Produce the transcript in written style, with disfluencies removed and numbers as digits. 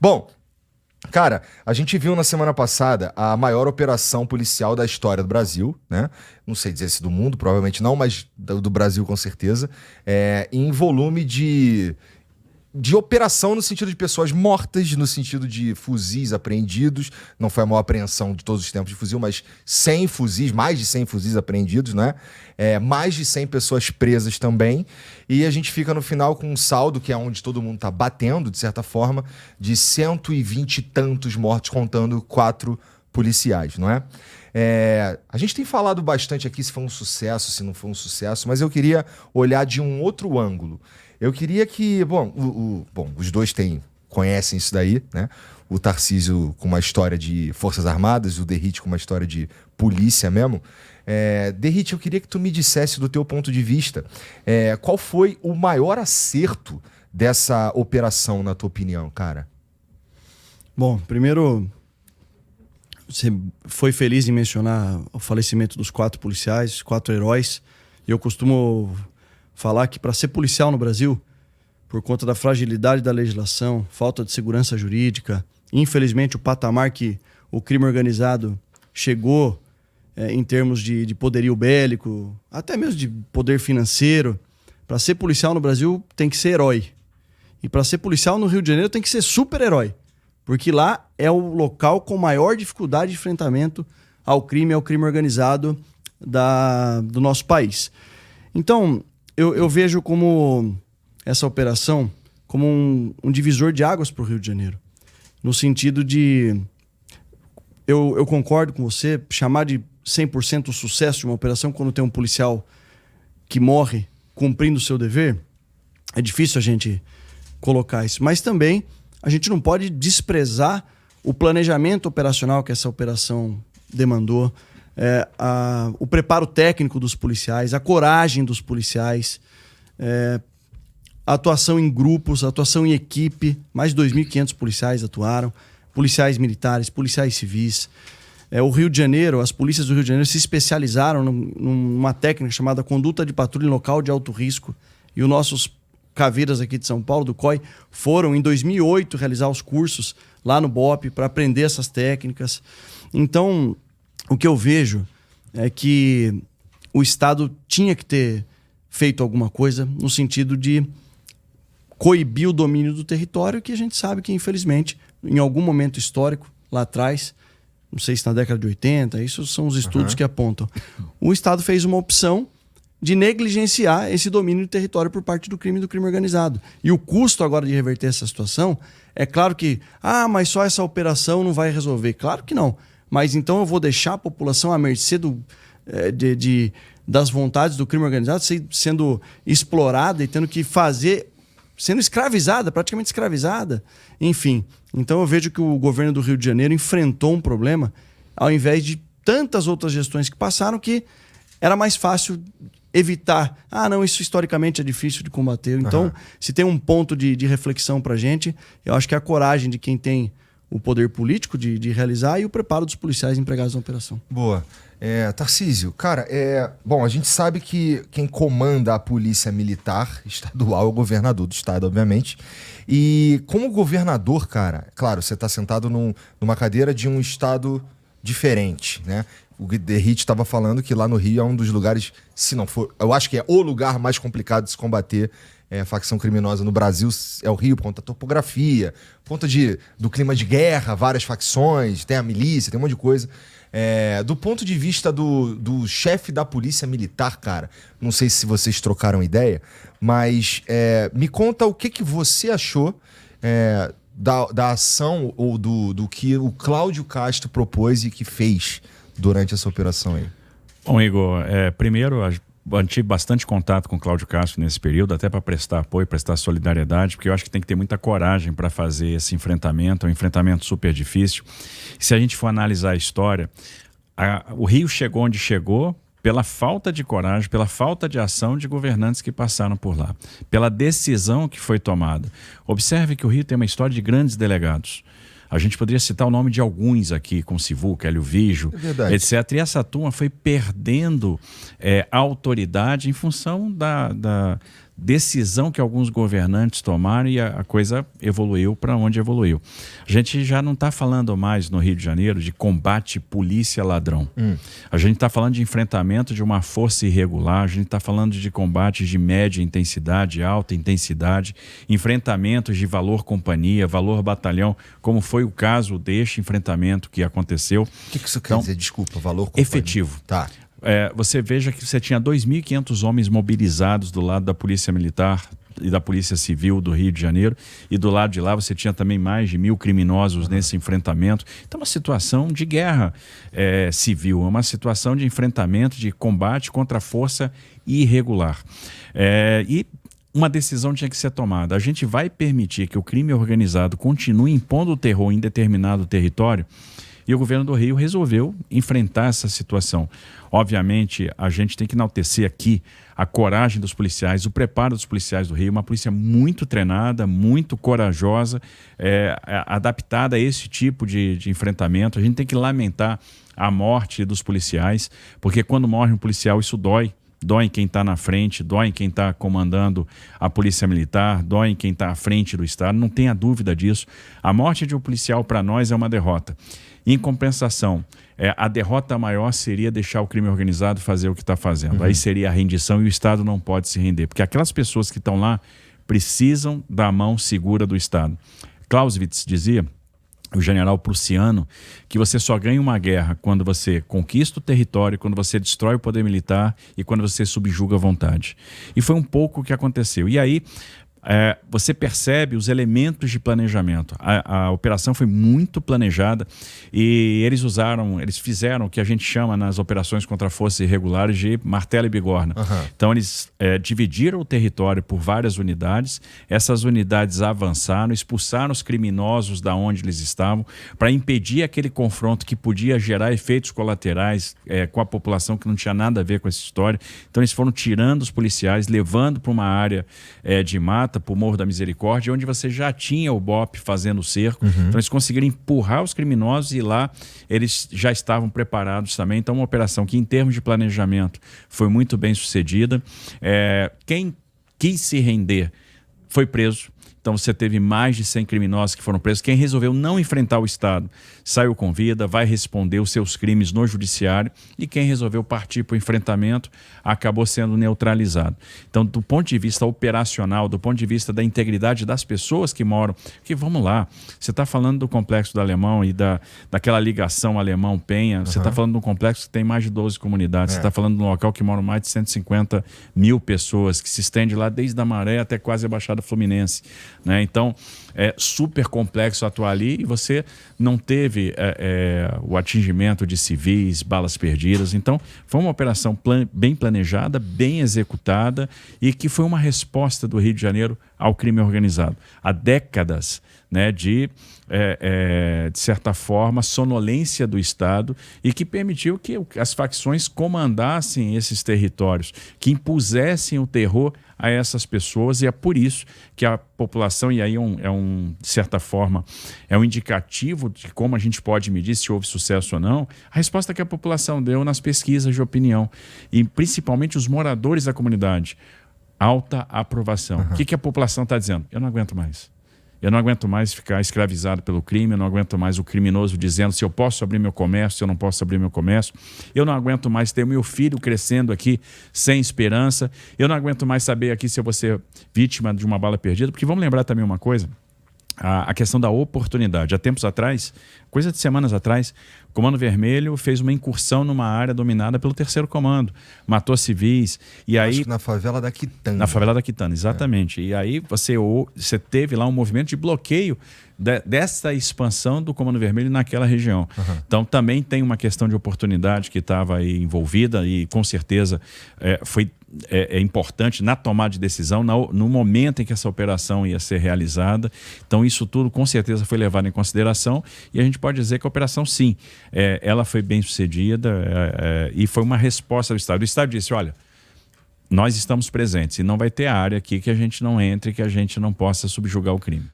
Bom, cara, a gente viu na semana passada a maior operação policial da história do Brasil, né? Não sei dizer se do mundo, provavelmente não, mas do Brasil com certeza. Em volume de operação no sentido de pessoas mortas, no sentido de fuzis apreendidos. Não foi a maior apreensão de todos os tempos de fuzil, mas 100 fuzis, mais de 100 fuzis apreendidos, né? Mais de 100 pessoas presas também. E a gente fica no final com um saldo, que é onde todo mundo tá batendo, de certa forma, de 120 e tantos mortos, contando 4 policiais, não é? A gente tem falado bastante aqui se foi um sucesso, se não foi um sucesso, mas eu queria olhar de um outro ângulo. Eu queria que, os dois conhecem isso daí, né? O Tarcísio com uma história de Forças Armadas, o Derrite com uma história de polícia mesmo. Derrite, eu queria que tu me dissesse do teu ponto de vista, qual foi o maior acerto dessa operação, na tua opinião, cara? Bom, primeiro, você foi feliz em mencionar o falecimento dos 4 policiais, 4 heróis. Eu costumo falar que para ser policial no Brasil, por conta da fragilidade da legislação, falta de segurança jurídica, infelizmente o patamar que o crime organizado chegou em termos de poderio bélico, até mesmo de poder financeiro, para ser policial no Brasil tem que ser herói. E para ser policial no Rio de Janeiro tem que ser super-herói, porque lá é o local com maior dificuldade de enfrentamento ao crime organizado do nosso país. Então, eu vejo como essa operação como um divisor de águas para o Rio de Janeiro. No sentido de... Eu concordo com você, chamar de 100% o sucesso de uma operação quando tem um policial que morre cumprindo o seu dever, é difícil a gente colocar isso. Mas também a gente não pode desprezar o planejamento operacional que essa operação demandou, o preparo técnico dos policiais, a coragem dos policiais, a atuação em grupos, a atuação em equipe. Mais de 2.500 policiais atuaram, policiais militares, policiais civis. O Rio de Janeiro, as polícias do Rio de Janeiro se especializaram numa técnica chamada conduta de patrulha em local de alto risco. E os nossos caveiras aqui de São Paulo, do COI, foram em 2008 realizar os cursos lá no BOPE para aprender essas técnicas. Então, o que eu vejo é que o Estado tinha que ter feito alguma coisa no sentido de coibir o domínio do território, que a gente sabe que, infelizmente, em algum momento histórico, lá atrás, não sei se na década de 80, isso são os estudos que apontam, o Estado fez uma opção de negligenciar esse domínio do território por parte do crime organizado. E o custo agora de reverter essa situação, é claro que, mas só essa operação não vai resolver. Claro que não. Mas então eu vou deixar a população à mercê das vontades do crime organizado, sendo explorada e tendo que fazer, sendo escravizada, praticamente escravizada. Enfim, então eu vejo que o governo do Rio de Janeiro enfrentou um problema ao invés de tantas outras gestões que passaram, que era mais fácil evitar. Não, isso historicamente é difícil de combater. Então, se tem um ponto de reflexão pra gente, eu acho que é a coragem de quem tem o poder político de realizar e o preparo dos policiais empregados na operação. Boa. Tarcísio, cara, bom, a gente sabe que quem comanda a polícia militar estadual é o governador do estado, obviamente. E como governador, cara, claro, você está sentado numa cadeira de um estado diferente, né? O Derrite estava falando que lá no Rio é um dos lugares, se não for, eu acho que é o lugar mais complicado de se combater facção criminosa no Brasil, é o Rio, por conta da topografia, por conta do clima de guerra, várias facções, tem a milícia, tem um monte de coisa. Do ponto de vista do chefe da polícia militar, cara, não sei se vocês trocaram ideia, mas me conta o que você achou da ação ou do que o Cláudio Castro propôs e que fez durante essa operação aí. Bom, Igor, primeiro, mantive bastante contato com o Cláudio Castro nesse período, até para prestar apoio, prestar solidariedade, porque eu acho que tem que ter muita coragem para fazer esse enfrentamento, é um enfrentamento super difícil. Se a gente for analisar a história, o Rio chegou onde chegou pela falta de coragem, pela falta de ação de governantes que passaram por lá, pela decisão que foi tomada. Observe que o Rio tem uma história de grandes delegados. A gente poderia citar o nome de alguns aqui, como Sivuca, Hélio Vigio, etc. E essa turma foi perdendo a autoridade em função decisão que alguns governantes tomaram e a coisa evoluiu para onde evoluiu. A gente já não está falando mais no Rio de Janeiro de combate polícia-ladrão. A gente está falando de enfrentamento de uma força irregular, a gente está falando de combates de média intensidade, alta intensidade, enfrentamentos de valor companhia, valor batalhão, como foi o caso deste enfrentamento que aconteceu. O que isso quer dizer? Desculpa, valor companhia. Efetivo. Tá. Você veja que você tinha 2.500 homens mobilizados do lado da Polícia Militar e da Polícia Civil do Rio de Janeiro, e do lado de lá você tinha também mais de 1.000 criminosos nesse enfrentamento. Então, uma situação de guerra civil, uma situação de enfrentamento, de combate contra a força irregular. E uma decisão tinha que ser tomada. A gente vai permitir que o crime organizado continue impondo o terror em determinado território? E o governo do Rio resolveu enfrentar essa situação. Obviamente, a gente tem que enaltecer aqui a coragem dos policiais, o preparo dos policiais do Rio, uma polícia muito treinada, muito corajosa, adaptada a esse tipo de enfrentamento. A gente tem que lamentar a morte dos policiais, porque quando morre um policial isso dói. Dói em quem está na frente, dói em quem está comandando a Polícia Militar, dói em quem está à frente do Estado, não tenha dúvida disso. A morte de um policial para nós é uma derrota. Em compensação, a derrota maior seria deixar o crime organizado fazer o que está fazendo. Aí seria a rendição e o Estado não pode se render, porque aquelas pessoas que estão lá precisam da mão segura do Estado. Clausewitz dizia, o general prussiano, que você só ganha uma guerra quando você conquista o território, quando você destrói o poder militar e quando você subjuga a vontade. E foi um pouco o que aconteceu. E aí você percebe os elementos de planejamento. A operação foi muito planejada e eles fizeram o que a gente chama nas operações contra forças irregulares de martelo e bigorna. Então eles dividiram o território por várias unidades, essas unidades avançaram, expulsaram os criminosos da onde eles estavam para impedir aquele confronto que podia gerar efeitos colaterais com a população que não tinha nada a ver com essa história. Então eles foram tirando os policiais, levando para uma área de mata, para o Morro da Misericórdia, onde você já tinha o BOP fazendo o cerco. Então eles conseguiram empurrar os criminosos e lá eles já estavam preparados também. Então uma operação que em termos de planejamento foi muito bem sucedida. Quem quis se render foi preso. Então você teve mais de 100 criminosos que foram presos. Quem resolveu não enfrentar o Estado saiu com vida, vai responder os seus crimes no judiciário, e quem resolveu partir para o enfrentamento acabou sendo neutralizado. Então, do ponto de vista operacional, do ponto de vista da integridade das pessoas que moram, que vamos lá, você está falando do Complexo do Alemão e daquela ligação Alemão-Penha, você está falando de um complexo que tem mais de 12 comunidades, você está falando de um local que moram mais de 150 mil pessoas, que se estende lá desde a Maré até quase a Baixada Fluminense. Né? Então, é super complexo atuar ali e você não teve o atingimento de civis, balas perdidas. Então, foi uma operação bem planejada, bem executada e que foi uma resposta do Rio de Janeiro ao crime organizado. Há décadas, né, de certa forma, sonolência do Estado e que permitiu que as facções comandassem esses territórios, que impusessem o terror a essas pessoas, e é por isso que a população, e aí de certa forma, é um indicativo de como a gente pode medir se houve sucesso ou não, a resposta que a população deu nas pesquisas de opinião, e principalmente os moradores da comunidade, alta aprovação. O que a população está dizendo? Eu não aguento mais. Eu não aguento mais ficar escravizado pelo crime, eu não aguento mais o criminoso dizendo se eu posso abrir meu comércio, se eu não posso abrir meu comércio. Eu não aguento mais ter o meu filho crescendo aqui sem esperança. Eu não aguento mais saber aqui se eu vou ser vítima de uma bala perdida. Porque vamos lembrar também uma coisa, a questão da oportunidade. Há tempos atrás, coisa de semanas atrás, o Comando Vermelho fez uma incursão numa área dominada pelo 3º Comando, matou civis, e aí... Acho que na favela da Quitanda. Na favela da Quitanda, exatamente. E aí você teve lá um movimento de bloqueio dessa expansão do Comando Vermelho naquela região. Então também tem uma questão de oportunidade que estava aí envolvida e com certeza foi importante na tomada de decisão, no momento em que essa operação ia ser realizada. Então isso tudo com certeza foi levado em consideração e a gente pode dizer que a operação sim, ela foi bem sucedida e foi uma resposta do Estado. O Estado disse, olha, nós estamos presentes e não vai ter área aqui que a gente não entre, que a gente não possa subjugar o crime.